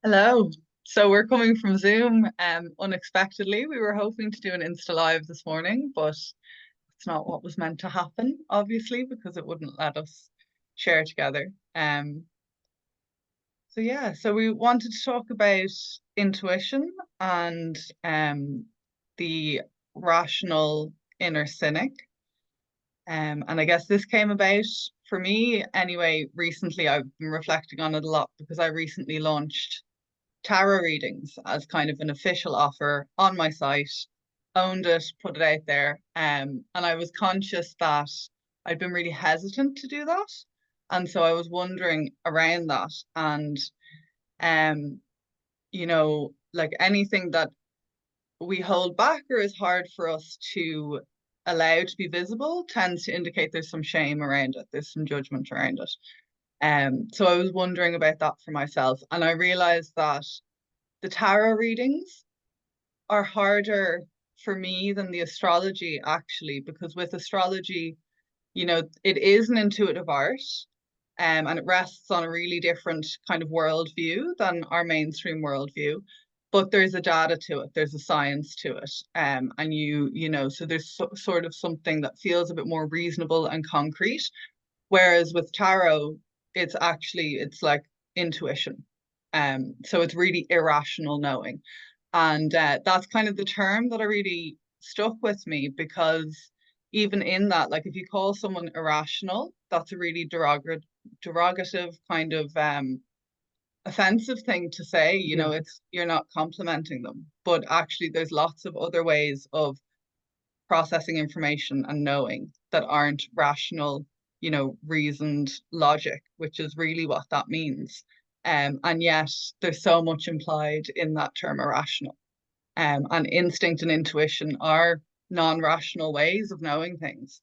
Hello. So we're coming from Zoom unexpectedly. We were hoping to do an Insta Live this morning, but it's not what was meant to happen, obviously, because it wouldn't let us share together. So yeah, so we wanted to talk about intuition and the rational inner cynic. And I guess this came about for me anyway. Recently, I've been reflecting on it a lot because I recently launched tarot readings as kind of an official offer on my site, owned it, put it out there. And I was conscious that I'd been really hesitant to do that. And so I was wondering around that. And um, like anything that we hold back or is hard for us to allow to be visible tends to indicate there's some shame around it, there's some judgment around it. So I was wondering about that for myself. And I realized that the tarot readings are harder for me than the astrology, actually, because with astrology, it is an intuitive art, and it rests on a really different kind of worldview than our mainstream worldview. But there's a data to it, there's a science to it, and so there's sort of something that feels a bit more reasonable and concrete. Whereas with tarot, it's like intuition. So it's really irrational knowing. And that's kind of the term that I really stuck with me because even in that, like if you call someone irrational, that's a really derogative kind of offensive thing to say. Yeah, It's you're not complimenting them. But actually there's lots of other ways of processing information and knowing that aren't rational, reasoned logic, which is really what that means. And yet there's so much implied in that term irrational. And instinct and intuition are non-rational ways of knowing things.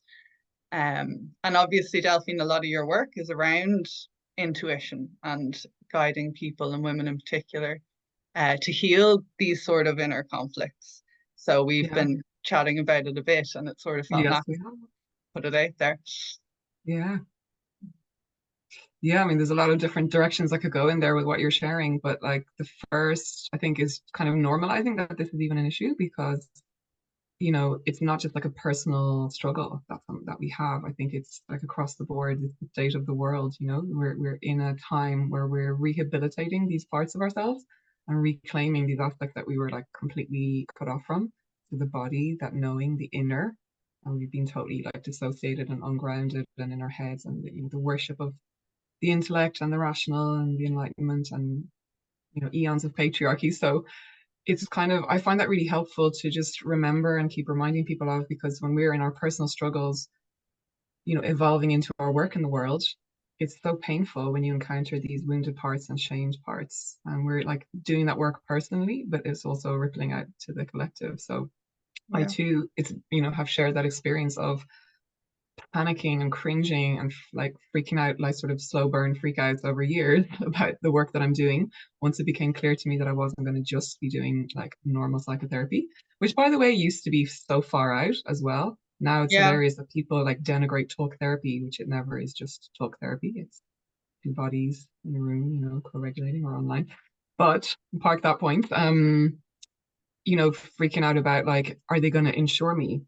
And obviously, Delphine, a lot of your work is around intuition and guiding people and women in particular to heal these sort of inner conflicts. So we've yeah, been chatting about it a bit, and it sort of felt yes, natural we have. to put it out there. Yeah, yeah. I mean, there's a lot of different directions I could go in there with what you're sharing, but like the first, I think, is kind of normalizing that this is even an issue because, it's not just like a personal struggle that's something that we have. I think it's like across the board, it's the state of the world, we're in a time where we're rehabilitating these parts of ourselves and reclaiming these aspects that we were like completely cut off from. So the body, that knowing, the inner, and we've been totally like dissociated and ungrounded and in our heads and the worship of the intellect and the rational and the enlightenment and eons of patriarchy. So it's kind of, I find that really helpful to just remember and keep reminding people of, because when we're in our personal struggles, evolving into our work in the world, it's so painful when you encounter these wounded parts and shamed parts. And we're like doing that work personally, but it's also rippling out to the collective. So I Yeah. too, have shared that experience of panicking and cringing and like freaking out, like sort of slow burn freakouts over years about the work that I'm doing. Once it became clear to me that I wasn't going to just be doing like normal psychotherapy, which by the way used to be so far out as well. Now it's Yeah. hilarious that people like denigrate talk therapy, which it never is just talk therapy. It's two bodies in a room, co-regulating or online. But park that point. Freaking out about like, are they going to insure me?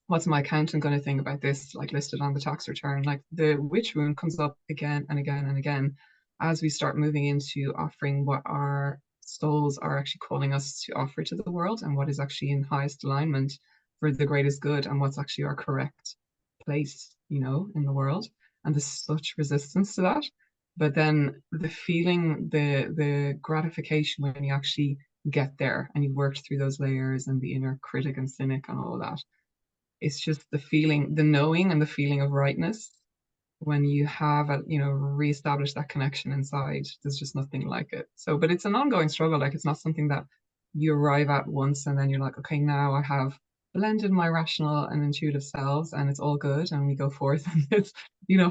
What's my accountant going to think about this, like listed on the tax return? Like the witch wound comes up again and again and again as we start moving into offering what our souls are actually calling us to offer to the world and what is actually in highest alignment for the greatest good and what's actually our correct place, in the world. And there's such resistance to that. But then the feeling, the gratification when you actually get there and you've worked through those layers and the inner critic and cynic and all of that, it's just the feeling, the knowing and the feeling of rightness when you have reestablished that connection inside. There's just nothing like it. So, but it's an ongoing struggle. Like it's not something that you arrive at once and then you're like, okay, now I have blended my rational and intuitive selves and it's all good and we go forth and it's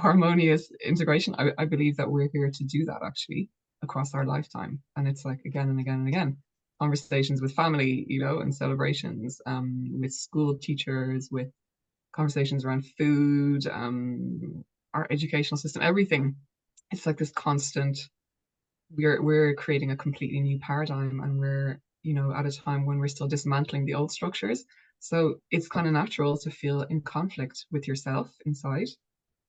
harmonious integration. I believe that we're here to do that actually across our lifetime, and it's like again and again and again conversations with family, and celebrations, with school teachers, with conversations around food, our educational system, everything. It's like this constant we're creating a completely new paradigm, and we're, you know, at a time when we're still dismantling the old structures. So it's kind of natural to feel in conflict with yourself inside,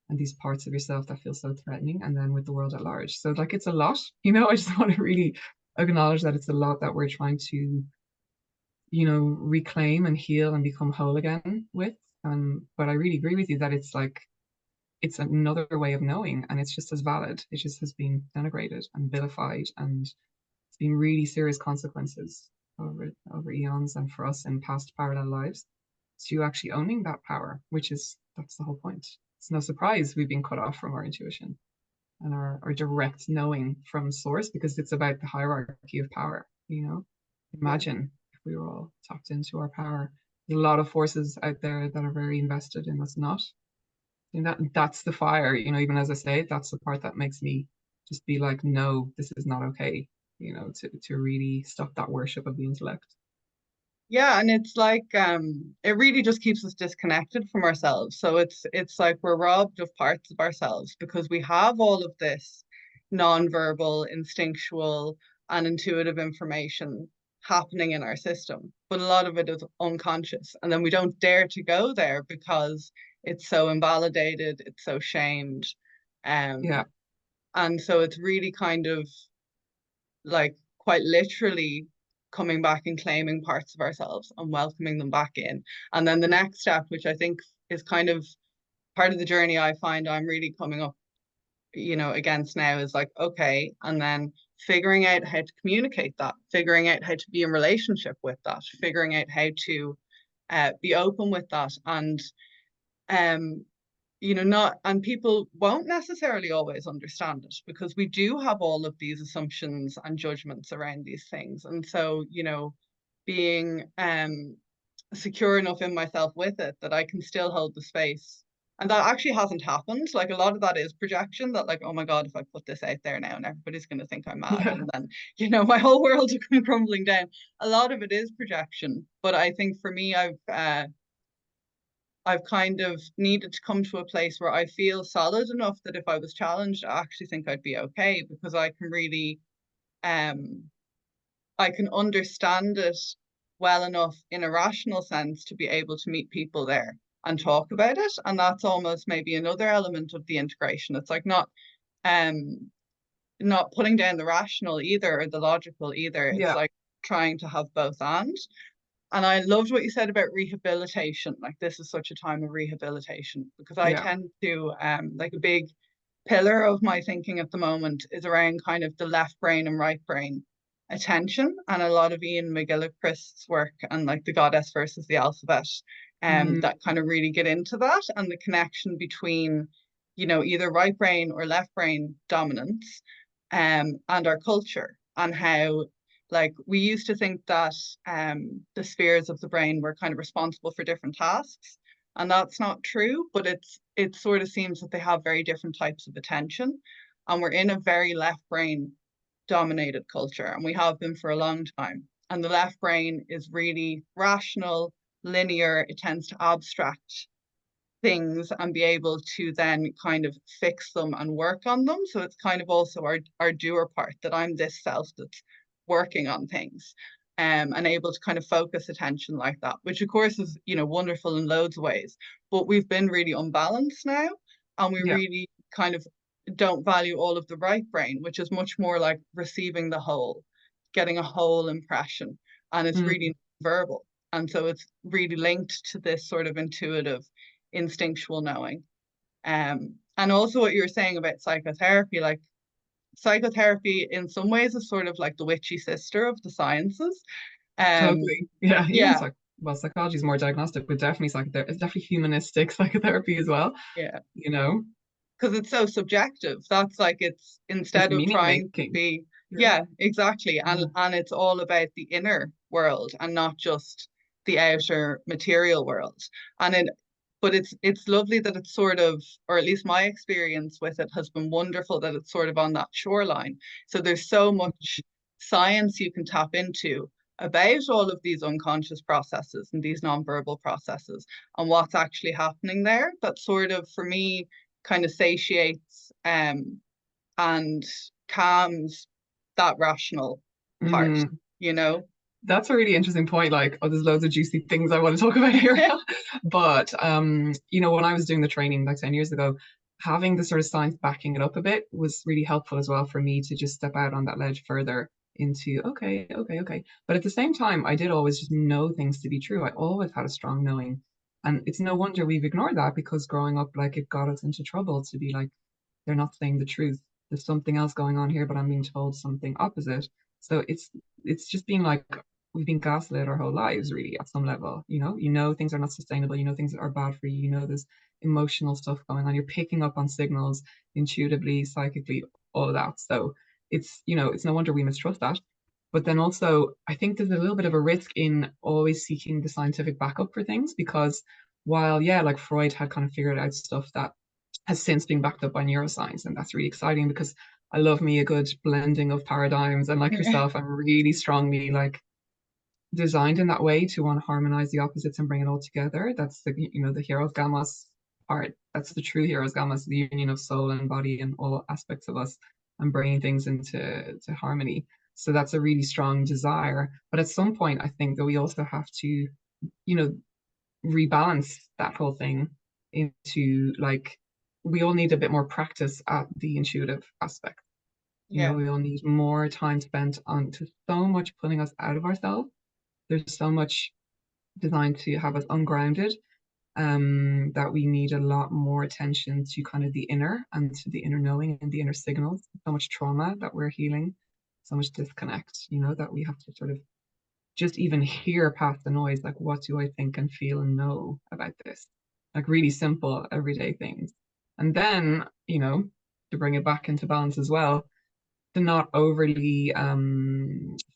and these parts of yourself that feel so threatening, and then with the world at large. So like it's a lot, you know. I just want to really acknowledge that it's a lot that we're trying to, you know, reclaim and heal and become whole again with. But I really agree with you that it's like it's another way of knowing, and it's just as valid. It just has been denigrated and vilified, and it's been really serious consequences over eons, and for us in past parallel lives, to actually owning that power, which is that's the whole point. It's no surprise we've been cut off from our intuition and our direct knowing from source, because it's about the hierarchy of power, you know. Yeah. Imagine if we were all tapped into our power. There's a lot of forces out there that are very invested in us not. And that's the fire, you know, even as I say, that's the part that makes me just be like, no, this is not okay, you know, to really stop that worship of the intellect. Yeah, and it's like it really just keeps us disconnected from ourselves. So it's like we're robbed of parts of ourselves because we have all of this non-verbal, instinctual, and intuitive information happening in our system. But a lot of it is unconscious. And then we don't dare to go there because it's so invalidated, it's so shamed. Yeah, Um, and so it's really kind of like quite literally coming back and claiming parts of ourselves and welcoming them back in. And then the next step, which I think is kind of part of the journey I find I'm really coming up, against now is like, okay, and then figuring out how to communicate that, figuring out how to be in relationship with that, figuring out how to be open with that. And um not, and people won't necessarily always understand it because we do have all of these assumptions and judgments around these things. And so, being secure enough in myself with it that I can still hold the space. And that actually hasn't happened. Like a lot of that is projection that like, oh my God, if I put this out there now and everybody's going to think I'm mad. yeah, And then, my whole world will come crumbling down. A lot of it is projection. But I think for me, I've kind of needed to come to a place where I feel solid enough that if I was challenged, I actually think I'd be okay because I can really, um, I can understand it well enough in a rational sense to be able to meet people there and talk about it. And that's almost maybe another element of the integration. It's like um, not putting down the rational either or the logical either. It's yeah, like trying to have both and I loved what you said about rehabilitation. Like this is such a time of rehabilitation because I yeah. tend to like a big pillar of my thinking at the moment is around kind of the left brain and right brain attention and a lot of Ian McGilchrist's work and like the goddess versus the alphabet Mm, that kind of really get into that and the connection between either right brain or left brain dominance and our culture and how like we used to think that the spheres of the brain were kind of responsible for different tasks, and that's not true. But it sort of seems that they have very different types of attention, and we're in a very left brain dominated culture, and we have been for a long time. And the left brain is really rational, linear. It tends to abstract things and be able to then kind of fix them and work on them. So it's kind of also our doer part that I'm this self that's working on things and able to kind of focus attention like that, which of course is, wonderful in loads of ways. But we've been really unbalanced now and we yeah. really kind of don't value all of the right brain, which is much more like receiving the whole, getting a whole impression. And it's Mm, really verbal. And so it's really linked to this sort of intuitive instinctual knowing. And also what you were saying about psychotherapy, like psychotherapy in some ways is sort of like the witchy sister of the sciences. Um, totally. Yeah, even yeah, well, psychology is more diagnostic, but definitely psychotherapy. It's definitely humanistic psychotherapy as well. yeah, You know, because it's so subjective. That's like it's it's instead of meaning trying to making. be, Yeah, yeah, exactly. And yeah, and it's all about the inner world and not just the outer material world. And it but it's lovely that it's sort of, or at least my experience with it has been wonderful that it's sort of on that shoreline. So there's so much science you can tap into about all of these unconscious processes and these nonverbal processes and what's actually happening there that sort of for me kind of satiates and calms that rational part, Mm. you know? That's a really interesting point. Like, oh, there's loads of juicy things I want to talk about here. But when I was doing the training like 10 years ago, having the sort of science backing it up a bit was really helpful as well for me to just step out on that ledge further into okay, okay, okay. But at the same time, I did always just know things to be true. I always had a strong knowing. And it's no wonder we've ignored that because growing up, like it got us into trouble to be like, they're not saying the truth. There's something else going on here, but I'm being told something opposite. So it's just being like we've been gaslit our whole lives, really, at some level. Things are not sustainable. Things are bad for you. There's emotional stuff going on. You're picking up on signals intuitively, psychically, all of that. So it's no wonder we mistrust that. But then also, I think there's a little bit of a risk in always seeking the scientific backup for things because while, yeah, like Freud had kind of figured out stuff that has since been backed up by neuroscience. And that's really exciting because I love me a good blending of paradigms. And like yourself, I'm really strongly like designed in that way to want to harmonize the opposites and bring it all together. That's the heroes gammas part. That's the true heroes gammas, the union of soul and body and all aspects of us and bringing things into harmony. So that's a really strong desire. But at some point, I think that we also have to, rebalance that whole thing into like we all need a bit more practice at the intuitive aspect. Yeah. We all need more time spent on to so much pulling us out of ourselves. There's so much designed to have us ungrounded, that we need a lot more attention to kind of the inner and to the inner knowing and the inner signals. So much trauma that we're healing, so much disconnect, that we have to sort of just even hear past the noise, like what do I think and feel and know about this? Like really simple everyday things. And then, to bring it back into balance as well, to not overly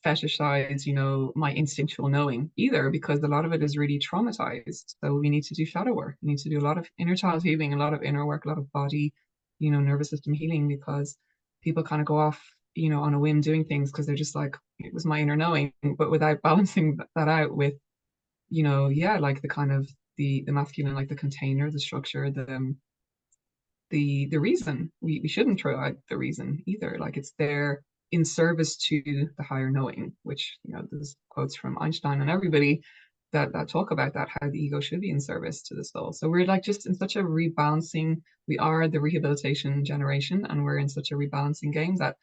fetishize, my instinctual knowing either, because a lot of it is really traumatized. So we need to do shadow work. We need to do a lot of inner child healing, a lot of inner work, a lot of body, nervous system healing, because people kind of go off, on a whim doing things because they're just like, it was my inner knowing, but without balancing that out with, yeah, like the kind of the masculine, like the container, the structure, the reason we shouldn't throw out the reason either. Like it's there in service to the higher knowing, which there's quotes from Einstein and everybody that talk about that, how the ego should be in service to the soul. So we're like just in such a rebalancing. We are the rehabilitation generation, and we're in such a rebalancing game that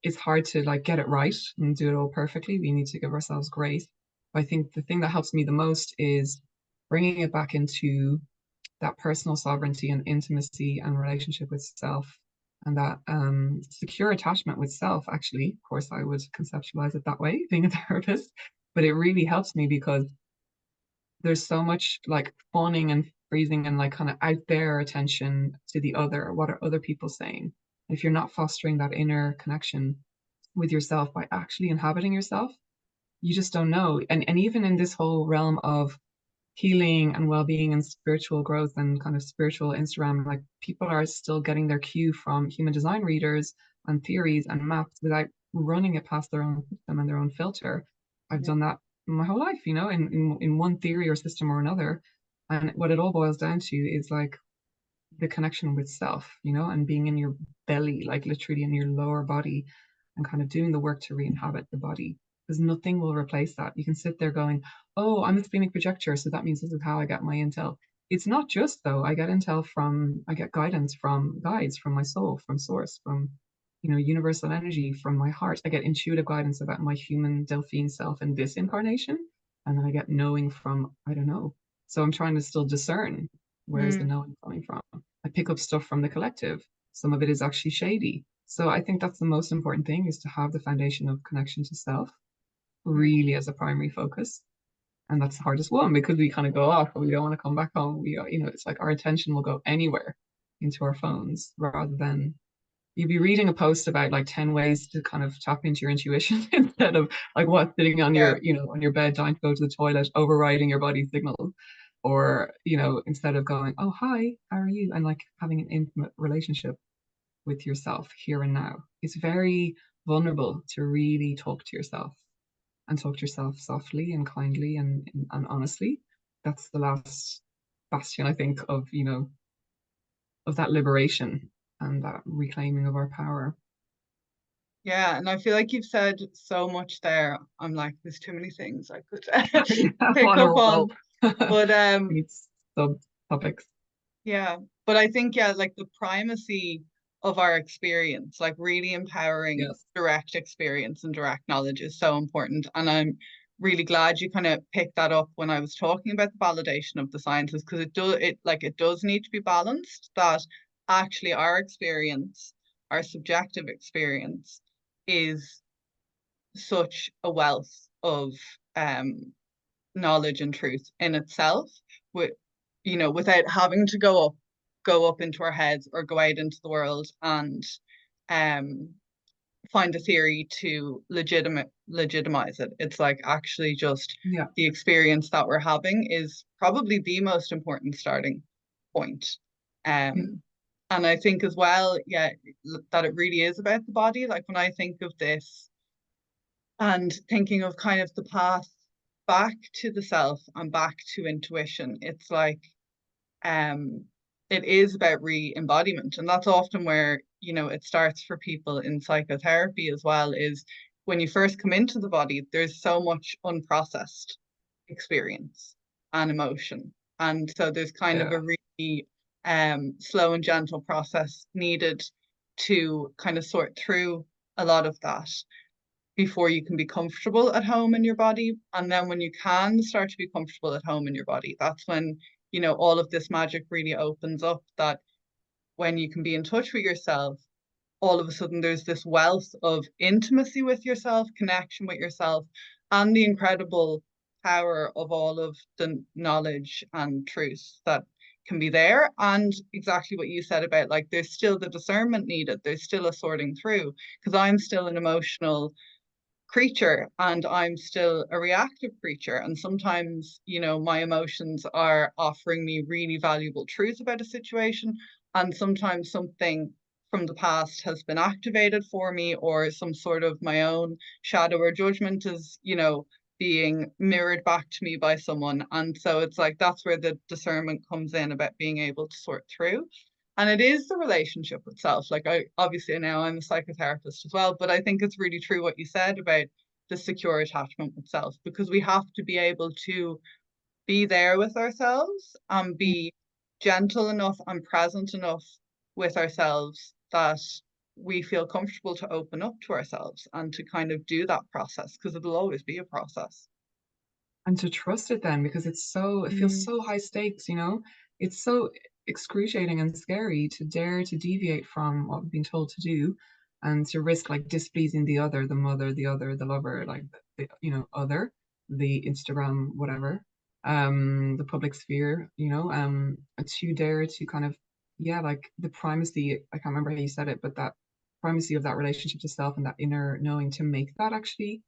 it's hard to like get it right and do it all perfectly. We need to give ourselves grace. But I think the thing that helps me the most is bringing it back into that personal sovereignty and intimacy and relationship with self, and that secure attachment with self. Actually, of course, I would conceptualize it that way, being a therapist, but it really helps me because there's so much like fawning and freezing and like kind of out there attention to the other. What are other people saying? If you're not fostering that inner connection with yourself by actually inhabiting yourself, you just don't know. And even in this whole realm of healing and well-being and spiritual growth and kind of spiritual Instagram, like people are still getting their cue from human design readers and theories and maps without running it past their own system and their own filter. I've Yeah. done that my whole life, in one theory or system or another. And what it all boils down to is like the connection with self, and being in your belly, like literally in your lower body, and kind of doing the work to re-inhabit the body. Because nothing will replace that. You can sit there going, oh, I'm a splenic projector, so that means this is how I get my intel. It's not just though. I get guidance from guides, from my soul, from source, from universal energy, from my heart. I get intuitive guidance about my human Delphine self in this incarnation. And then I get knowing from, I don't know. So I'm trying to still discern where's the Mm, knowing coming from. I pick up stuff from the collective. Some of it is actually shady. So I think that's the most important thing, is to have the foundation of connection to self mm. really as a primary focus. And that's the hardest one because we kind of go off and we don't want to come back home. It's like our attention will go anywhere into our phones rather than you'd be reading a post about like 10 ways to kind of tap into your intuition instead of like what sitting on Yeah. on your bed trying to go to the toilet, overriding your body's signals. Or, instead of going, oh, hi, how are you? And like having an intimate relationship with yourself here and now. It's very vulnerable to really talk to yourself and talk to yourself softly and kindly and honestly. That's the last bastion, I think, of that liberation and that reclaiming of our power. Yeah, and I feel like you've said so much there. I'm like, there's too many things I could Yeah, pick on a up roll. on. But It's subtopics. yeah, but I think, yeah, like the primacy of our experience, like really empowering Yes. direct experience and direct knowledge is so important. And I'm really glad you kind of picked that up when I was talking about the validation of the sciences, because it does need to be balanced, that actually our experience, our subjective experience is such a wealth of knowledge and truth in itself, with without having to go up into our heads or go out into the world and um find a theory to legitimize it. It's like actually just Yeah. the experience that we're having is probably the most important starting point. Yeah. And I think as well, yeah, that it really is about the body. Like when I think of this and thinking of kind of the path back to the self and back to intuition, it's like um it is about re-embodiment. And that's often where, it starts for people in psychotherapy as well, is when you first come into the body, there's so much unprocessed experience and emotion. And so there's kind of Yeah. a really slow and gentle process needed to kind of sort through a lot of that before you can be comfortable at home in your body. And then when you can start to be comfortable at home in your body, that's when, all of this magic really opens up, that when you can be in touch with yourself, all of a sudden there's this wealth of intimacy with yourself, connection with yourself, and the incredible power of all of the knowledge and truth that can be there. And exactly what you said about, like, there's still the discernment needed, there's still a sorting through, because I'm still an emotional creature and I'm still a reactive creature. And sometimes, my emotions are offering me really valuable truth about a situation. And sometimes something from the past has been activated for me, or some sort of my own shadow or judgment is, being mirrored back to me by someone. And so it's like that's where the discernment comes in, about being able to sort through. And it is the relationship itself. Like, I obviously now I'm a psychotherapist as well, but I think it's really true what you said about the secure attachment itself, because we have to be able to be there with ourselves and be gentle enough and present enough with ourselves that we feel comfortable to open up to ourselves and to kind of do that process, because it'll always be a process. And to trust it then, because it feels Mm, so high stakes, you know? It's so excruciating and scary to dare to deviate from what we've been told to do and to risk like displeasing the other, the mother, the other, the lover, like other, the Instagram, whatever, the public sphere, to dare to kind of, yeah, like the primacy, I can't remember how you said it, but that primacy of that relationship to self and that inner knowing to make that actually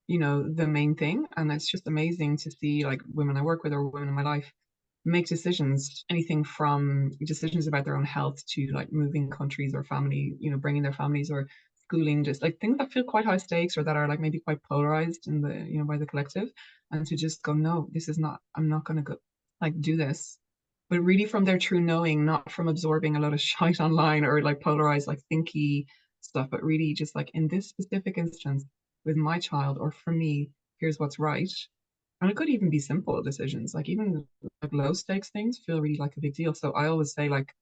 the main thing. And it's just amazing to see like women I work with or women in my life make decisions, anything from decisions about their own health to like moving countries or family, bringing their families or schooling, just like things that feel quite high stakes or that are like maybe quite polarized in the, by the collective. And to just go, no, this is not, I'm not going to go like do this. But really from their true knowing, not from absorbing a lot of shite online or like polarized, like thinky stuff, but really just like in this specific instance, with my child or for me, here's what's right. And it could even be simple decisions, like even like low stakes things feel really like a big deal. So I always say like,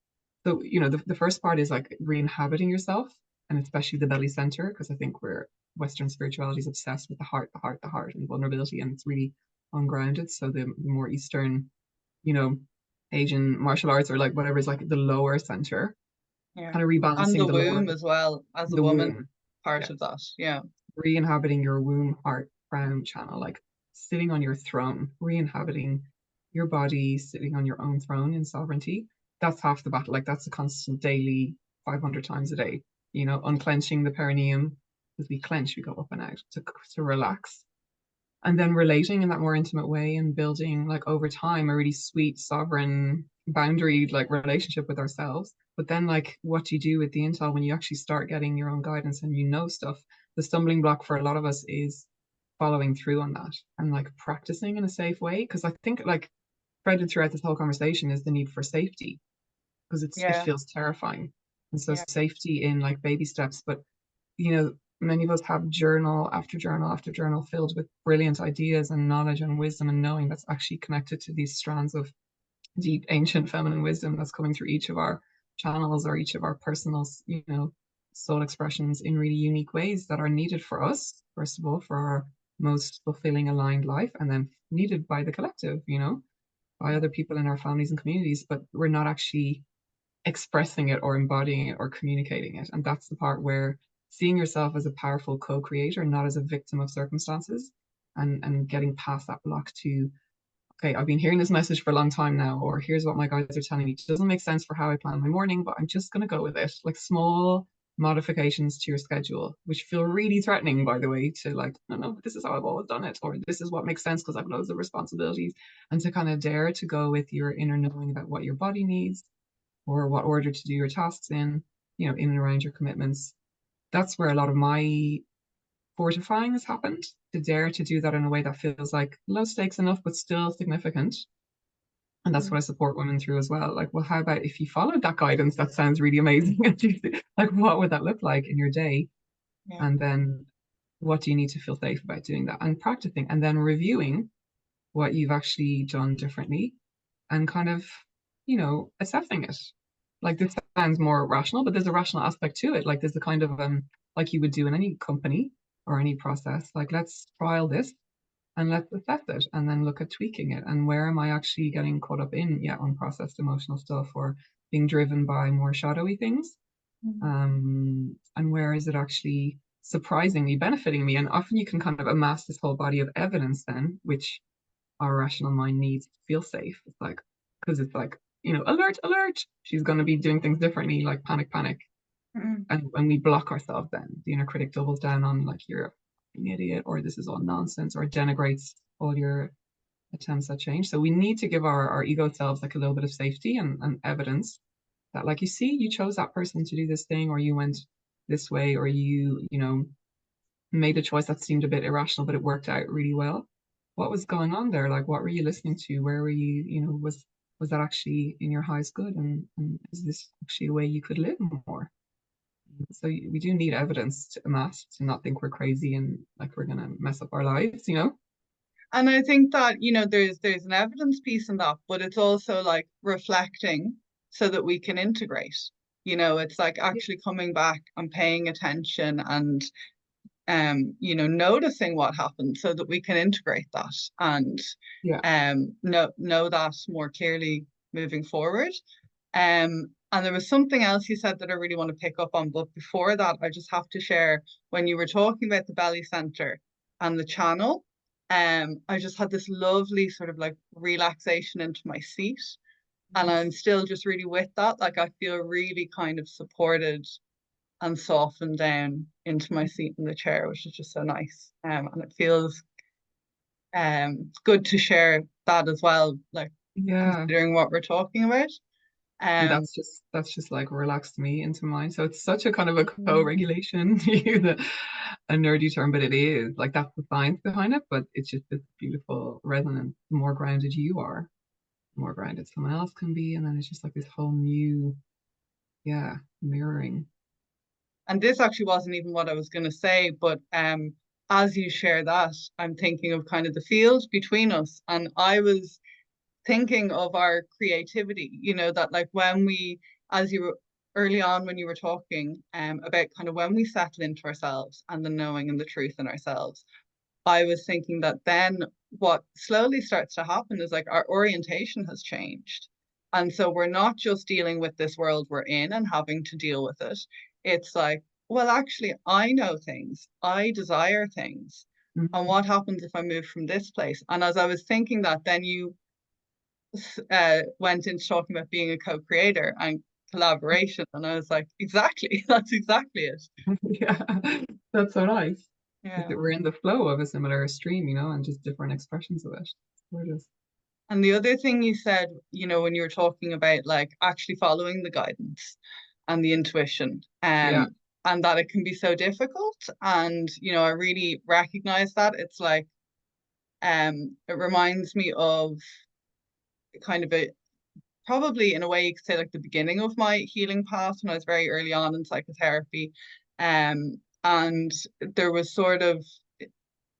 so the first part is like re-inhabiting yourself and especially the belly center, because I think Western spirituality is obsessed with the heart, the heart, the heart and vulnerability, and it's really ungrounded. So the more Eastern, you know, Asian martial arts or like whatever is like the lower center, yeah. kind of And rebalancing the the lower, womb as well, as a the woman, womb. part Yeah, of that. Yeah. re-inhabiting your womb, heart, crown channel, like sitting on your throne, re-inhabiting your body, sitting on your own throne in sovereignty. That's half the battle. Like that's a constant daily 500 times a day, unclenching the perineum. As we clench, we go up and out to relax. And then relating in that more intimate way and building like over time a really sweet, sovereign, boundaried like relationship with ourselves. But then like what do you do with the intel when you actually start getting your own guidance and stuff? The stumbling block for a lot of us is following through on that and like practicing in a safe way. Because I think like threaded throughout this whole conversation is the need for safety because it Yeah. feels terrifying. And so Yeah. safety in like baby steps, but you know, many of us have journal after journal after journal filled with brilliant ideas and knowledge and wisdom and knowing that's actually connected to these strands of deep ancient feminine wisdom that's coming through each of our channels or each of our personal, you know, soul expressions in really unique ways that are needed for us, first of all, for our most fulfilling aligned life, and then needed by the collective, you know, by other people in our families and communities, but we're not actually expressing it or embodying it or communicating it. And that's the part where seeing yourself as a powerful co-creator, not as a victim of circumstances, and getting past that block to, okay, I've been hearing this message for a long time now, or here's what my guides are telling me. It doesn't make sense for how I plan my morning, but I'm just going to go with it. Like small modifications to your schedule, which feel really threatening, by the way, to like, no, no, this is how I've always done it, or this is what makes sense because I've loads of responsibilities. And to kind of dare to go with your inner knowing about what your body needs or what order to do your tasks in, you know, in and around your commitments. That's where a lot of my fortifying has happened, to dare to do that in a way that feels like low stakes enough, but still significant. And that's what I support women through as well. Like, well, how about if you followed that guidance? That sounds really amazing. Like, what would that look like in your day? Yeah. And then what do you need to feel safe about doing that and practicing and then reviewing what you've actually done differently and kind of, you know, assessing it. Like this sounds more rational, but there's a rational aspect to it. Like there's a kind of like you would do in any company or any process. Like let's trial this and let's assess it and then look at tweaking it. And where am I actually getting caught up in, yeah, unprocessed emotional stuff or being driven by more shadowy things? Mm. And where is it actually surprisingly benefiting me? And often you can kind of amass this whole body of evidence then, which our rational mind needs to feel safe. It's like, because it's like, you know, alert, alert, she's going to be doing things differently, like panic, panic. Mm. And when we block ourselves, then the inner critic doubles down on, like, you're an idiot, or this is all nonsense, or denigrates all your attempts at change. So we need to give our ego selves like a little bit of safety and evidence that, like, you see, you chose that person to do this thing, or you went this way, or you know, made a choice that seemed a bit irrational, but it worked out really well. What was going on there? Like, what were you listening to? Where were you, you know, was that actually in your highest good? And is this actually a way you could live more? So we do need evidence to amass to not think we're crazy and like we're gonna mess up our lives, you know? And I think that, you know, there's an evidence piece in that, but it's also like reflecting so that we can integrate. You know, it's like actually coming back and paying attention and you know, noticing what happened so that we can integrate that and Yeah. know that more clearly moving forward. And there was something else you said that I really want to pick up on, but before that, I just have to share when you were talking about the belly center and the channel. I just had this lovely sort of like relaxation into my seat, and I'm still just really with that. Like I feel really kind of supported and softened down into my seat in the chair, which is just so nice. And it feels good to share that as well, like Yeah. considering what we're talking about. And Um, that's just like relaxed me into mine. So it's such a kind of a mm, co-regulation, to use a nerdy term, but it is like that's the science behind it. But it's just this beautiful resonance. The more grounded you are, the more grounded someone else can be, and then it's just like this whole new, yeah, mirroring. and this actually wasn't even what I was going to say, but as you share that, I'm thinking of kind of the field between us, and I was thinking of our creativity, you know, that like when we, as you were early on when you were talking about kind of when we settle into ourselves and the knowing and the truth in ourselves, I was thinking that then what slowly starts to happen is like our orientation has changed. And so we're not just dealing with this world we're in and having to deal with it. It's like, well, actually, I know things, I desire things. And Mhm. what happens if I move from this place? And as I was thinking that, then you went into talking about being a co-creator and collaboration, and I was like, exactly, that's exactly it. Yeah, that's so nice. Because Yeah. we're in the flow of a similar stream, you know, and just different expressions of it. It's gorgeous. And the other thing you said, you know, when you were talking about like actually following the guidance and the intuition, Yeah. and that it can be so difficult. And, you know, I really recognize that. It's like, it reminds me of kind of a probably in a way you could say like the beginning of my healing path when I was very early on in psychotherapy. And there was sort of,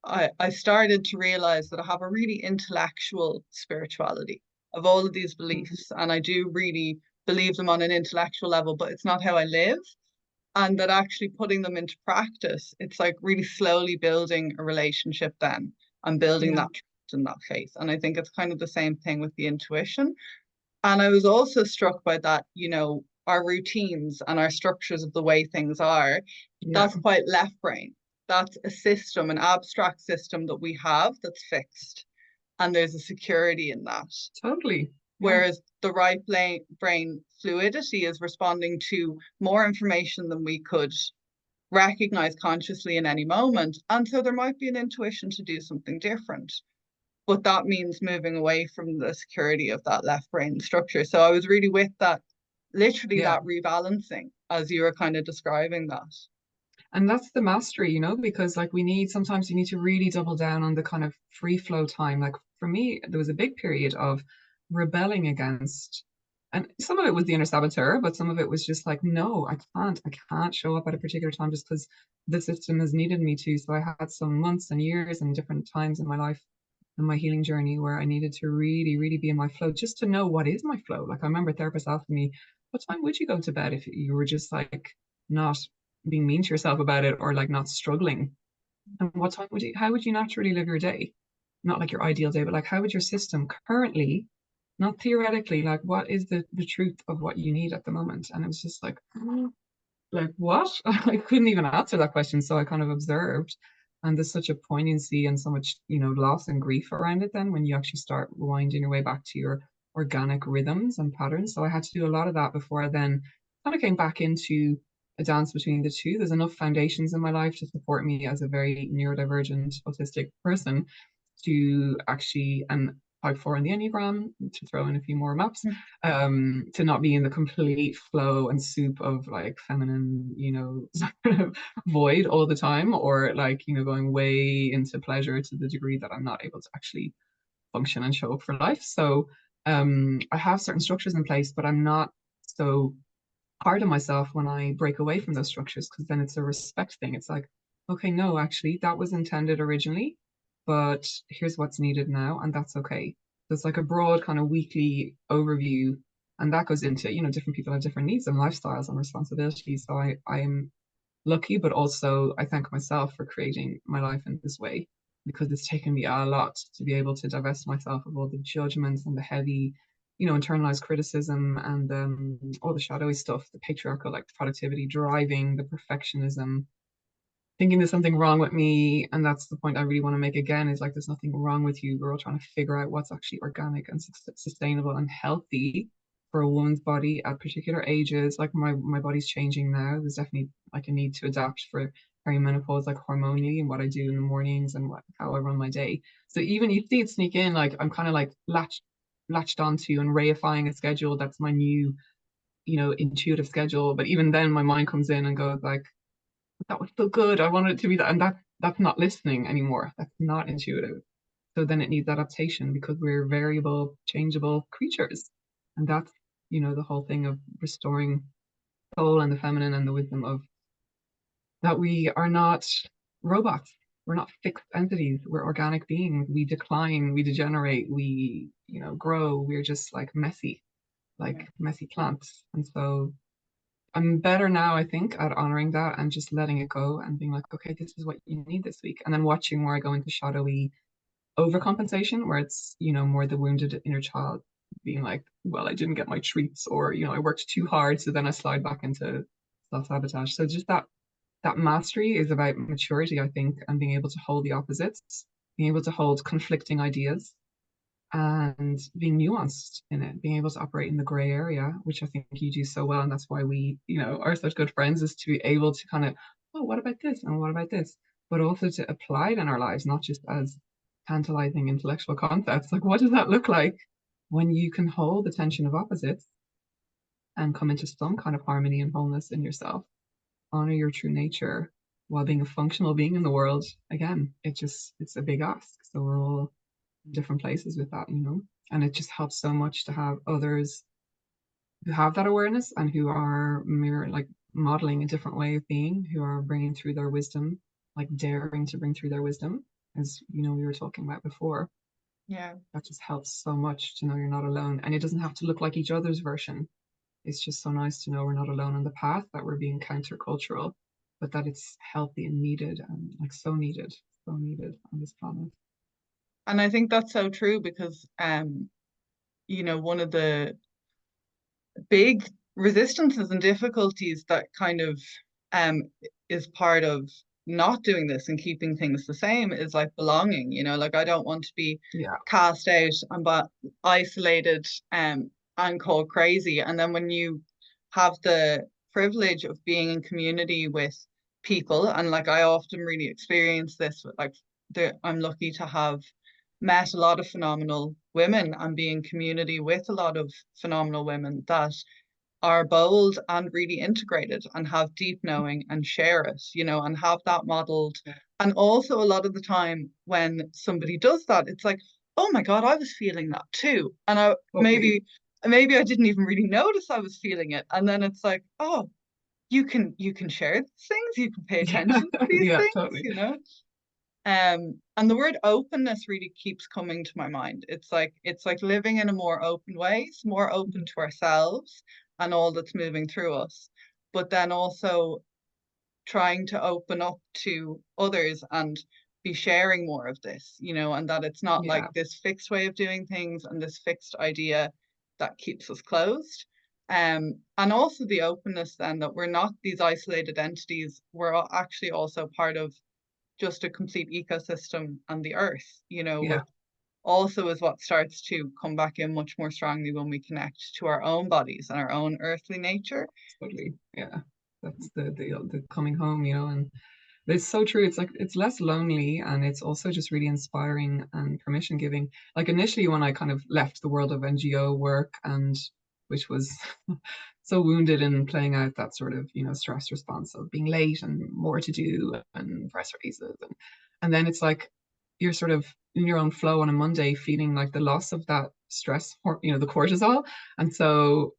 I started to realize that I have a really intellectual spirituality of all of these Mhm. beliefs. And I do really believe them on an intellectual level, but it's not how I live. And that actually putting them into practice, it's like really slowly building a relationship then and building Yeah, that trust and that faith. And I think it's kind of the same thing with the intuition. And I was also struck by that, our routines and our structures of the way things are, yeah, that's quite left brain. That's a system, an abstract system that we have that's fixed. And there's a security in that. totally. Yeah, Whereas the right brain fluidity is responding to more information than we could recognize consciously in any moment. And so there might be an intuition to do something different. But that means moving away from the security of that left brain structure. So I was really with that, literally yeah. that rebalancing as you were kind of describing that. And that's the mastery, because like sometimes you need to really double down on the kind of free flow time. Like for me, there was a big period of rebelling against, and some of it was the inner saboteur, but some of it was just like, no, I can't show up at a particular time just because the system has needed me to. So I had some months and years and different times in my life and my healing journey where I needed to really, really be in my flow just to know what is my flow. Like I remember therapists asking me, what time would you go to bed if you were just like not being mean to yourself about it or like not struggling? And how would you naturally live your day? Not like your ideal day, but like how would your system currently, not theoretically, like what is the truth of what you need at the moment? And it was just like what? I couldn't even answer that question. So I kind of observed. And there's such a poignancy and so much, loss and grief around it then when you actually start winding your way back to your organic rhythms and patterns. So I had to do a lot of that before I then kind of came back into a dance between the two. There's enough foundations in my life to support me as a very neurodivergent autistic person to actually, and type 4 in the Enneagram, to throw in a few more maps, to not be in the complete flow and soup of like feminine, sort of void all the time, or like, going way into pleasure to the degree that I'm not able to actually function and show up for life. So I have certain structures in place, but I'm not so hard on myself when I break away from those structures because then it's a respect thing. It's like, okay, no, actually, that was intended originally, but here's what's needed now, and that's okay. So it's like a broad kind of weekly overview, and that goes into, different people have different needs and lifestyles and responsibilities. So I am lucky, but also I thank myself for creating my life in this way because it's taken me a lot to be able to divest myself of all the judgments and the heavy, internalized criticism and all the shadowy stuff, the patriarchal, like the productivity driving, the perfectionism, thinking there's something wrong with me. And that's the point I really want to make again is like, there's nothing wrong with you. We're all trying to figure out what's actually organic and sustainable and healthy for a woman's body at particular ages. Like my body's changing now. There's definitely like a need to adapt for perimenopause, like hormonally and what I do in the mornings and how I run my day. So even you see it sneak in, like I'm kind of like latched onto and reifying a schedule that's my new, intuitive schedule. But even then my mind comes in and goes like, that was so good. I wanted it to be that. And that's not listening anymore. That's not intuitive. So then it needs adaptation because we're variable, changeable creatures. And that's, the whole thing of restoring soul and the feminine and the wisdom of that we are not robots. We're not fixed entities. We're organic beings. We decline, we degenerate, we, grow. We're just like messy plants. And so I'm better now, I think, at honoring that and just letting it go and being like, okay, this is what you need this week. And then watching where I go into shadowy overcompensation, where it's, more the wounded inner child being like, well, I didn't get my treats, or, I worked too hard. So then I slide back into self-sabotage. So just that mastery is about maturity, I think, and being able to hold the opposites, being able to hold conflicting ideas and being nuanced in it, being able to operate in the gray area, which I think you do so well. And that's why we, are such good friends, is to be able to kind of, oh, what about this? And what about this? But also to apply it in our lives, not just as tantalizing intellectual concepts. Like, what does that look like when you can hold the tension of opposites and come into some kind of harmony and wholeness in yourself, honor your true nature while being a functional being in the world? Again, it's a big ask. So we're all different places with that, and it just helps so much to have others who have that awareness and who are mirror like modeling a different way of being, who are bringing through their wisdom, like daring to bring through their wisdom, as you know we were talking about before. Yeah. That just helps so much to know you're not alone, and it doesn't have to look like each other's version. It's just so nice to know we're not alone on the path, that we're being countercultural, but that it's healthy and needed, and like so needed on this planet. And I think that's so true because one of the big resistances and difficulties that kind of um is part of not doing this and keeping things the same is like belonging, like I don't want to be Yeah, cast out and but isolated and called crazy. And then when you have the privilege of being in community with people, and like I often really experience this with like I'm lucky to have met a lot of phenomenal women and be in community with a lot of phenomenal women that are bold and really integrated and have deep knowing and share it, and have that modeled. And also, a lot of the time when somebody does that, it's like, oh my God, I was feeling that too. And I totally. maybe I didn't even really notice I was feeling it. And then it's like, oh, you can share these things, you can pay Yeah, attention to these yeah, things, totally. And the word openness really keeps coming to my mind. It's like living in a more open way, more open to ourselves and all that's moving through us, but then also trying to open up to others and be sharing more of this, and that it's not like Yeah, this fixed way of doing things and this fixed idea that keeps us closed. And also the openness then that we're not these isolated entities, we're actually also part of just a complete ecosystem on the earth, yeah, which also is what starts to come back in much more strongly when we connect to our own bodies and our own earthly nature. totally. Yeah, that's the coming home, and it's so true. It's like it's less lonely, and it's also just really inspiring and permission giving. Like initially when I kind of left the world of NGO work, and which was so wounded in playing out that sort of, stress response of being late and more to do and press raises, and then it's like you're sort of in your own flow on a Monday feeling like the loss of that stress, the cortisol. And so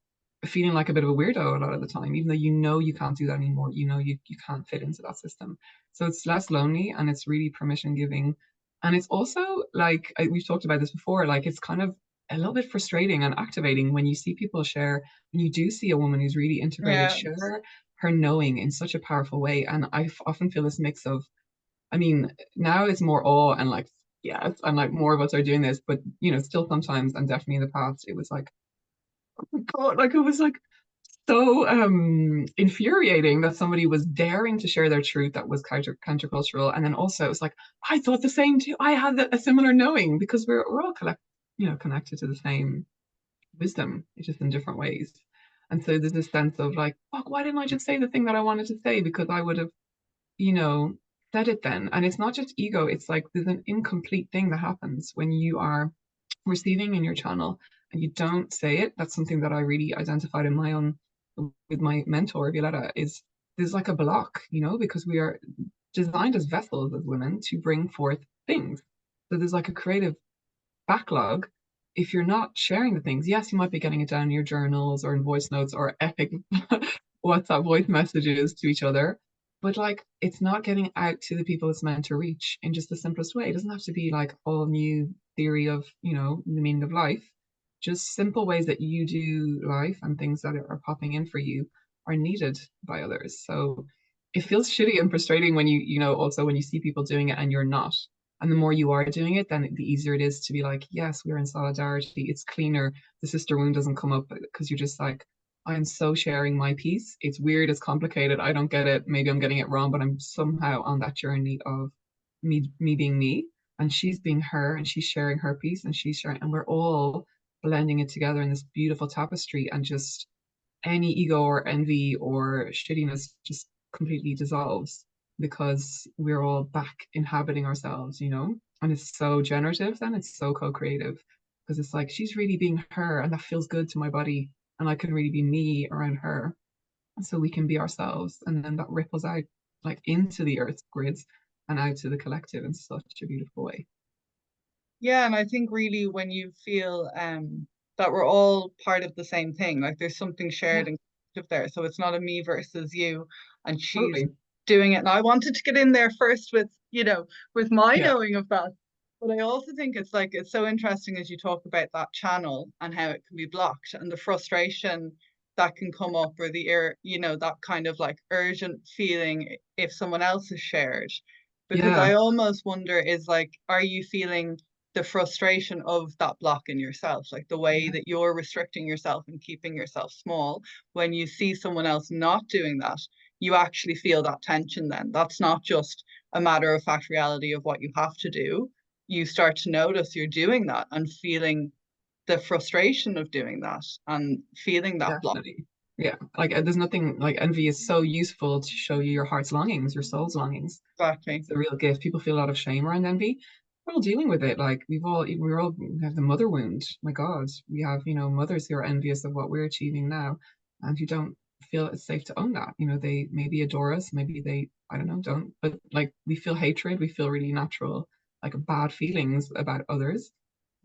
feeling like a bit of a weirdo a lot of the time, even though you can't do that anymore, you can't fit into that system. So it's less lonely, and it's really permission giving. And it's also like we've talked about this before, like it's kind of a little bit frustrating and activating when you see people share, when you do see a woman who's really integrated Yeah, share her knowing in such a powerful way. And I often feel this mix of, I mean, now it's more awe and like, yes, and like more of us are doing this, but still sometimes, and definitely in the past, it was like, oh my God, like it was like so infuriating that somebody was daring to share their truth that was countercultural. And then also it was like, I thought the same too. I had a similar knowing, because we're all connected to the same wisdom, it's just in different ways. And so there's this sense of like, fuck, why didn't I just say the thing that I wanted to say? Because I would have, you know, said it then. And it's not just ego, it's like there's an incomplete thing that happens when you are receiving in your channel and you don't say it. That's something that I really identified in my own, with my mentor Violetta, is there's like a block, because we are designed as vessels, as women, to bring forth things. So there's like a creative backlog. If you're not sharing the things, yes, you might be getting it down in your journals or in voice notes or epic WhatsApp voice messages to each other, but like it's not getting out to the people it's meant to reach in just the simplest way. It doesn't have to be like all new theory of, the meaning of life. Just simple ways that you do life and things that are popping in for you are needed by others. So it feels shitty and frustrating when also when you see people doing it and you're not. And the more you are doing it, then the easier it is to be like, yes, we're in solidarity. It's cleaner. The sister wound doesn't come up because you're just like, I'm so sharing my piece. It's weird. It's complicated. I don't get it. Maybe I'm getting it wrong, but I'm somehow on that journey of me being me, and she's being her, and she's sharing her piece, and she's sharing, and we're all blending it together in this beautiful tapestry. And just any ego or envy or shittiness just completely dissolves, because we're all back inhabiting ourselves, And it's so generative, then it's so co-creative, because it's like she's really being her, and that feels good to my body, and I can really be me around her. And so we can be ourselves, and then that ripples out like into the earth grids and out to the collective in such a beautiful way. yeah, and I think really when you feel that we're all part of the same thing, like there's something shared Yeah, and perspective there. So it's not a me versus you, and she's Totally. doing it. And I wanted to get in there first with, with my Yeah. knowing of that. But I also think it's like, it's so interesting as you talk about that channel and how it can be blocked and the frustration that can come up, or that kind of like urgent feeling if someone else is shared. Because Yeah. I almost wonder, is like, are you feeling the frustration of that block in yourself, like the way Yeah. that you're restricting yourself and keeping yourself small? When you see someone else not doing that, you actually feel that tension then. That's not just a matter of fact reality of what you have to do. You start to notice you're doing that and feeling the frustration of doing that and feeling that block. Definitely. Yeah. Like there's nothing like envy is so useful to show you your heart's longings, your soul's longings. Exactly. It's a real gift. People feel a lot of shame around envy. We're all dealing with it. Like we have the mother wound. My God, we have, mothers who are envious of what we're achieving now and who don't feel it's safe to own that. They maybe adore us, maybe they, I don't know, don't, but like we feel hatred, we feel really natural, like bad feelings about others.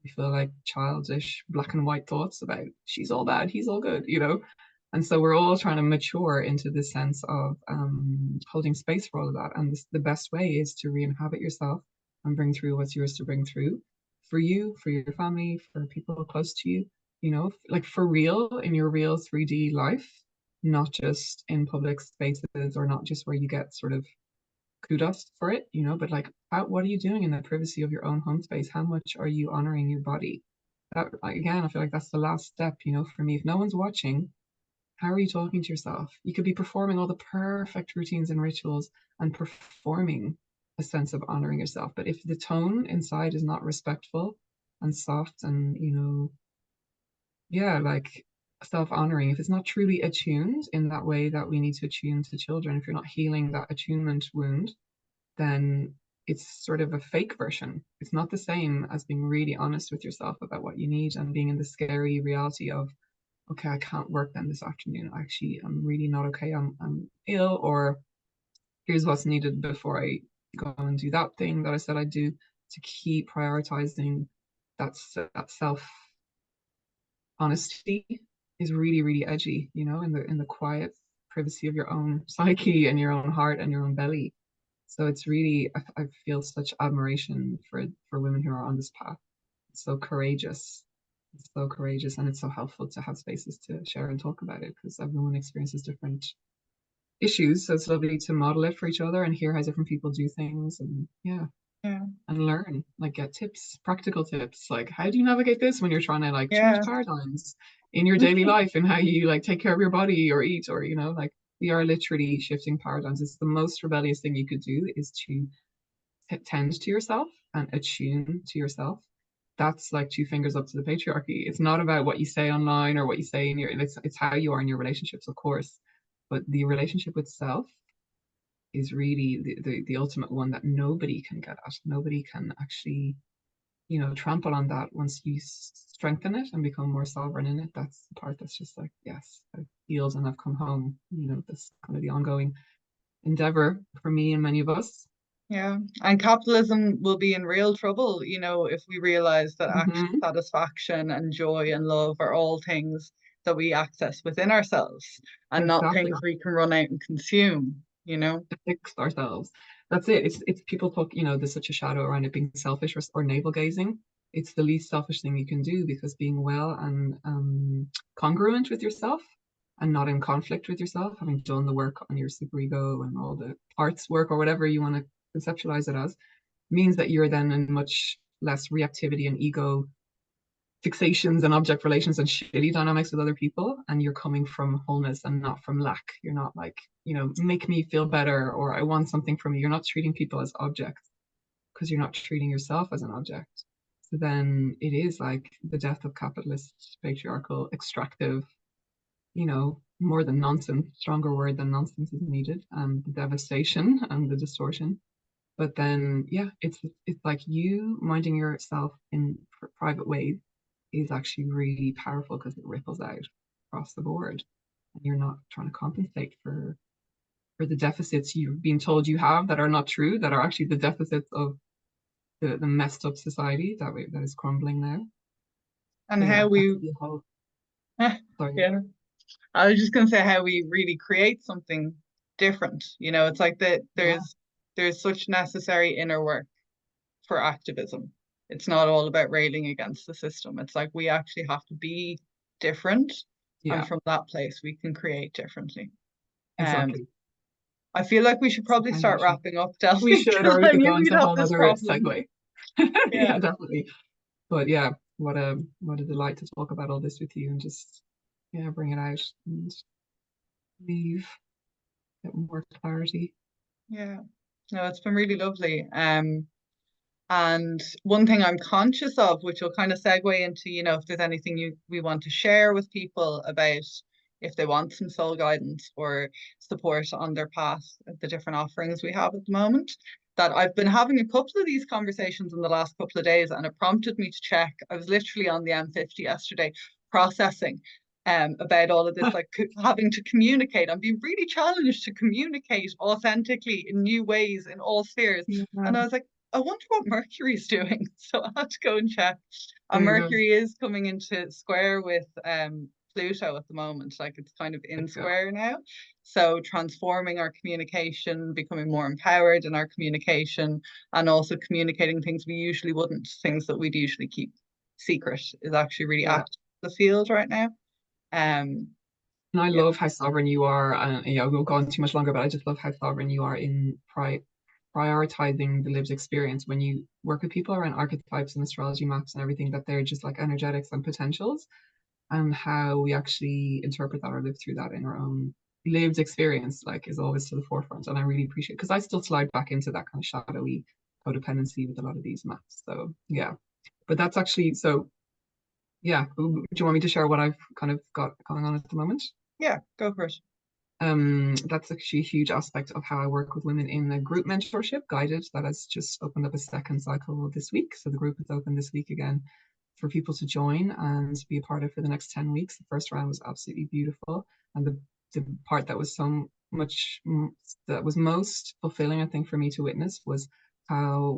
We feel like childish black and white thoughts about she's all bad, he's all good. And so we're all trying to mature into this sense of holding space for all of that. And the best way is to re-inhabit yourself and bring through what's yours to bring through for you, for your family, for people close to you, like for real in your real 3D life, not just in public spaces or not just where you get sort of kudos for it, but like, what are you doing in the privacy of your own home space? How much are you honoring your body? That, again, I feel like that's the last step, for me. If no one's watching, how are you talking to yourself? You could be performing all the perfect routines and rituals and performing a sense of honoring yourself. But if the tone inside is not respectful and soft and, yeah, like self-honoring, if it's not truly attuned in that way that we need to attune to children, if you're not healing that attunement wound, then it's sort of a fake version. It's not the same as being really honest with yourself about what you need and being in the scary reality of, okay, I can't work then this afternoon. Actually, I'm really not okay. I'm ill, or here's what's needed before I go and do that thing that I said I'd do, to keep prioritizing that self honesty is really, really edgy, in the quiet privacy of your own psyche and your own heart and your own belly. So it's really, I feel such admiration for women who are on this path. It's so courageous. It's so courageous, and it's so helpful to have spaces to share and talk about it because everyone experiences different issues. So it's lovely to model it for each other and hear how different people do things, and yeah, Yeah. and learn, like get tips, practical tips, like how do you navigate this when you're trying to like change Yeah. paradigms in your daily life and how you like take care of your body or eat, or like we are literally shifting paradigms. It's the most rebellious thing you could do is to tend to yourself and attune to yourself. That's like two fingers up to the patriarchy. It's not about what you say online or what you say in it's how you are in your relationships, of course, but the relationship with self is really the ultimate one that nobody can get at. Nobody can actually, trample on that once you strengthen it and become more sovereign in it. That's the part that's just like, yes, I've healed and I've come home. This kind of the ongoing endeavor for me and many of us. Yeah. And capitalism will be in real trouble, if we realize that actual Mm-hmm. satisfaction and joy and love are all things that we access within ourselves and not Exactly. things we can run out and consume. To fix ourselves. That's it. It's people talk, there's such a shadow around it being selfish or navel gazing. It's the least selfish thing you can do because being well and congruent with yourself and not in conflict with yourself, having done the work on your superego and all the parts work or whatever you want to conceptualize it as, means that you're then in much less reactivity and ego fixations and object relations and shitty dynamics with other people, and you're coming from wholeness and not from lack. You're not like, make me feel better or I want something from you. You're not treating people as objects because you're not treating yourself as an object. So then it is like the death of capitalist, patriarchal, extractive, more than nonsense, stronger word than nonsense is needed, and the devastation and the distortion. But then, yeah, it's like you minding yourself in private ways is actually really powerful because it ripples out across the board, and you're not trying to compensate for the deficits you've been told you have that are not true, that are actually the deficits of the messed up society that is crumbling now. And So yeah, how that we, could be a whole. yeah, Sorry. I was just gonna say how we really create something different. It's like that Yeah, there's such necessary inner work for activism. It's not all about railing against the system. It's like we actually have to be different, and yeah, from that place we can create differently. Um, exactly. I feel like we should It's the probably start foundation. wrapping up, We Delphine, should, because or we I could knew go we'd into a have whole this other problem. segue. Yeah, Yeah, definitely. But yeah, what a delight to talk about all this with you and just yeah, bring it out and leave, get more clarity. yeah. No, it's been really lovely. And one thing I'm conscious of, which will kind of segue into, if there's anything we want to share with people about if they want some soul guidance or support on their path, the different offerings we have at the moment. That I've been having a couple of these conversations in the last couple of days, and it prompted me to check. I was literally on the M50 yesterday processing about all of this, like having to communicate. I'm being really challenged to communicate authentically in new ways in all spheres. Yeah, And I was like, I wonder what Mercury's doing. So I had to go and check. And there you go. Mercury is coming into square with Pluto at the moment. Like it's kind of in Let's go. square now. So transforming our communication, becoming more empowered in our communication, and also communicating things we usually wouldn't, things that we'd usually keep secret, is actually really Yeah. active in the field right now. Um, And I yeah. love how sovereign you are. And yeah, we won't go on too much longer, but I just love how sovereign you are in prioritizing the lived experience when you work with people around archetypes and astrology maps and everything, that they're just like energetics and potentials, and how we actually interpret that or live through that in our own lived experience, like is always to the forefront. And I really appreciate, because I still slide back into that kind of shadowy codependency with a lot of these maps. So yeah, but that's actually so yeah. Do you want me to share what I've kind of got going on at the moment? Yeah, go for it. That's actually a huge aspect of how I work with women in a group mentorship guided that has just opened up a second cycle this week. So the group is open this week again for people to join and be a part of for the next 10 weeks. The first round was absolutely beautiful. And the part that was so much, that was most fulfilling, I think, for me to witness was how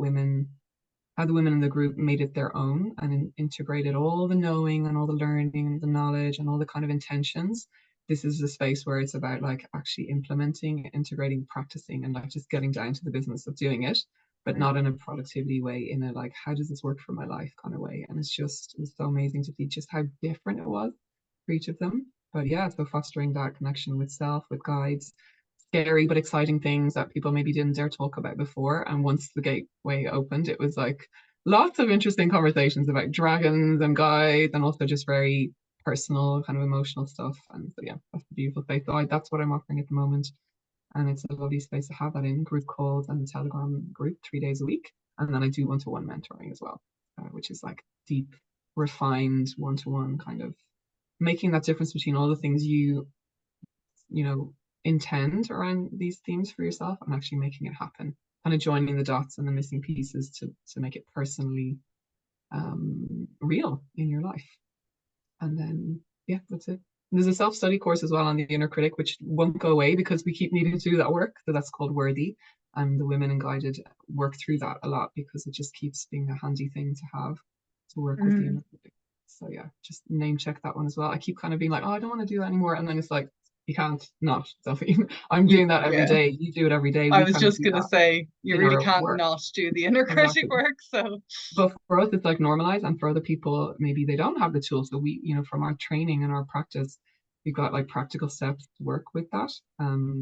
the women in the group made it their own and integrated all the knowing and all the learning and the knowledge and all the kind of intentions. This is a space where it's about like actually implementing, integrating, practicing, and like just getting down to the business of doing it, but Mm. not in a productivity way, in a like, how does this work for my life kind of way. And it was so amazing to see just how different it was for each of them. But yeah, so fostering that connection with self, with guides, scary but exciting things that people maybe didn't dare talk about before. And once the gateway opened, it was like lots of interesting conversations about dragons and guides, and also just very personal, kind of emotional stuff. And so, yeah, that's the beautiful space. So that's what I'm offering at the moment. And it's a lovely space to have that in group calls and the Telegram group 3 days a week. And then I do one-to-one mentoring as well, which is like deep, refined one-to-one kind of making that difference between all the things you know, intend around these themes for yourself and actually making it happen, kind of joining the dots and the missing pieces to make it personally real in your life. And then, yeah, that's it. There's a self-study course as well on the inner critic, which won't go away because we keep needing to do that work. So that's called Worthy. And the women in guided work through that a lot because it just keeps being a handy thing to have to work with the Mm. inner critic. So yeah, just name check that one as well. I keep kind of being like, oh, I don't want to do that anymore. And then it's like, you can't not, Sophie. I'm doing that every Yeah. day. You do it every day. I We was kind of just do gonna that say you in really our can't work. not do the inner critic Exactly. work. So But for us, it's like normalized, and for other people, maybe they don't have the tools. So we, from our training and our practice, we've got like practical steps to work with that.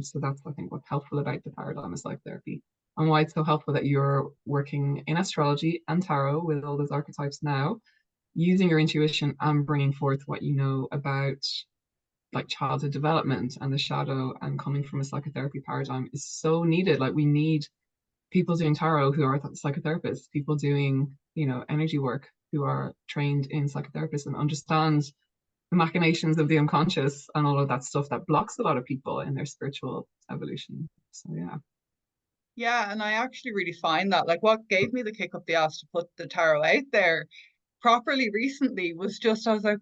So that's I think what's helpful about the paradigm of psychotherapy, and why it's so helpful that you're working in astrology and tarot with all those archetypes now, using your intuition and bringing forth what you know about like childhood development and the shadow and coming from a psychotherapy paradigm is so needed. Like we need people doing tarot who are psychotherapists, people doing, energy work who are trained in psychotherapists and understand the machinations of the unconscious and all of that stuff that blocks a lot of people in their spiritual evolution. So yeah. yeah, and I actually really find that like what gave me the kick up the ass to put the tarot out there properly recently was just I was like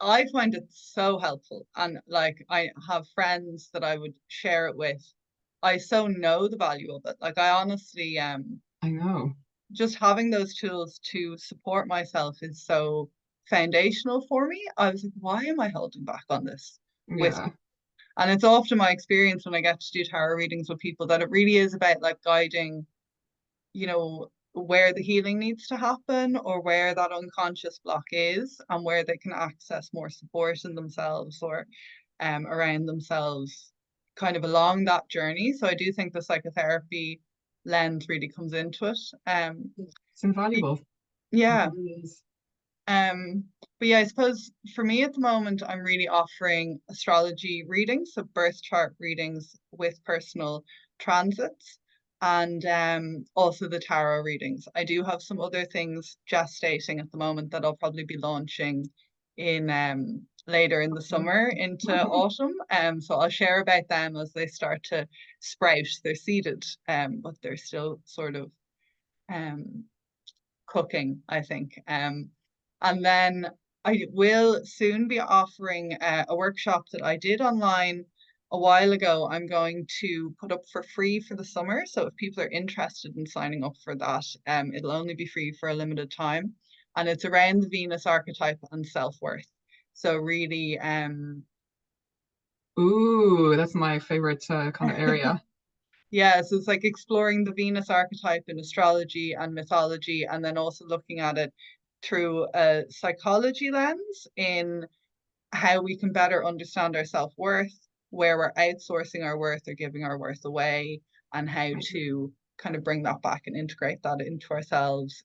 I find it so helpful, and like I have friends that I would share it with. I so know the value of it. Like I honestly I know. just having those tools to support myself is so foundational for me. I was like, why am I holding back on this? with, Yeah. and it's often my experience when I get to do tarot readings with people that it really is about like guiding, where the healing needs to happen or where that unconscious block is and where they can access more support in themselves or around themselves kind of along that journey. So I do think the psychotherapy lens really comes into it. It's invaluable. It Yeah. really is. Um, but yeah, I suppose for me at the moment, I'm really offering astrology readings, so birth chart readings with personal transits, and also the tarot readings. I do have some other things gestating at the moment that I'll probably be launching in later in the summer into autumn. So I'll share about them as they start to sprout. They're seeded, but they're still sort of um cooking, I think. And then I will soon be offering a workshop that I did online a while ago. I'm going to put up for free for the summer. So if people are interested in signing up for that, it'll only be free for a limited time. And it's around the Venus archetype and self-worth. So really, Ooh, that's my favorite kind of area. yeah, so it's like exploring the Venus archetype in astrology and mythology, and then also looking at it through a psychology lens in how we can better understand our self-worth, where we're outsourcing our worth or giving our worth away, and how to kind of bring that back and integrate that into ourselves.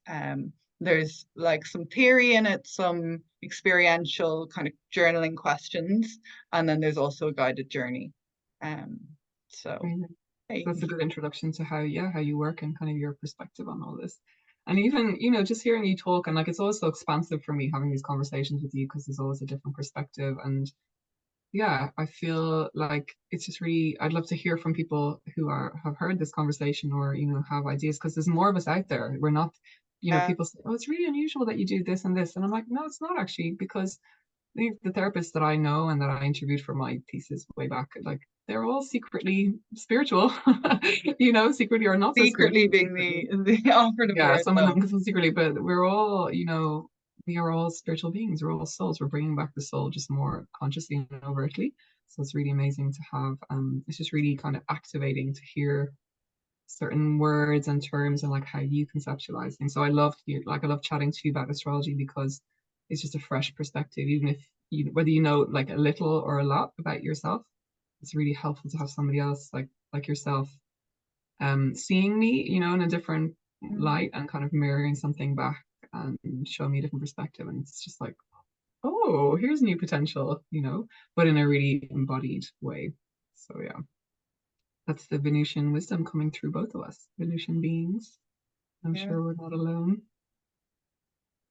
There's like some theory in it, some experiential kind of journaling questions, and then there's also a guided journey. Um, so Amazing. hey, That's a good introduction to how, yeah, how you work and kind of your perspective on all this. And even, just hearing you talk, and like it's always so expansive for me having these conversations with you because there's always a different perspective. And yeah, I feel like it's just really, I'd love to hear from people who have heard this conversation or, have ideas because there's more of us out there. We're not, yeah, people say, oh, it's really unusual that you do this and this. And I'm like, no, it's not actually, because the therapists that I know and that I interviewed for my thesis way back, like they're all secretly spiritual, secretly or not so secretly spiritual, being secretly. the operative Yeah, word some of though. them secretly, but we're all, we are all spiritual beings. We're all souls. We're bringing back the soul just more consciously and overtly. So it's really amazing to have. It's just really kind of activating to hear certain words and terms and like how you conceptualize things. So I love chatting to you about astrology because it's just a fresh perspective, even if whether you know like a little or a lot about yourself, it's really helpful to have somebody else like yourself seeing me, in a different Mm, light and kind of mirroring something back and showing me a different perspective. And it's just like, oh, here's new potential, but in a really embodied way. So yeah, that's the Venusian wisdom coming through both of us, Venusian beings. I'm yeah. sure we're not alone.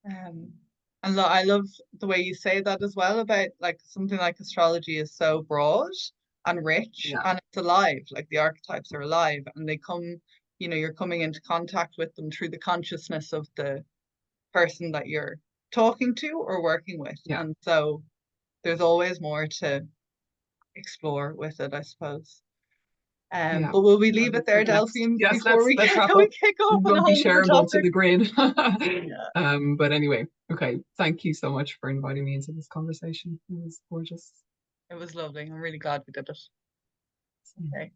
Um, and I love the way you say that as well about like something like astrology is so broad and rich Yeah, and it's alive, like the archetypes are alive and they come, you're coming into contact with them through the consciousness of the person that you're talking to or working with. yeah, And so there's always more to explore with it, I suppose. yeah. But will we Yeah, leave it there, next. Delphine, Yes, before we let's wrap we up. kick off It on a won't be whole other shareable to topic? the grid. Yeah, But anyway, okay. Thank you so much for inviting me into this conversation. It was gorgeous. it was lovely. I'm really glad we did it. Okay.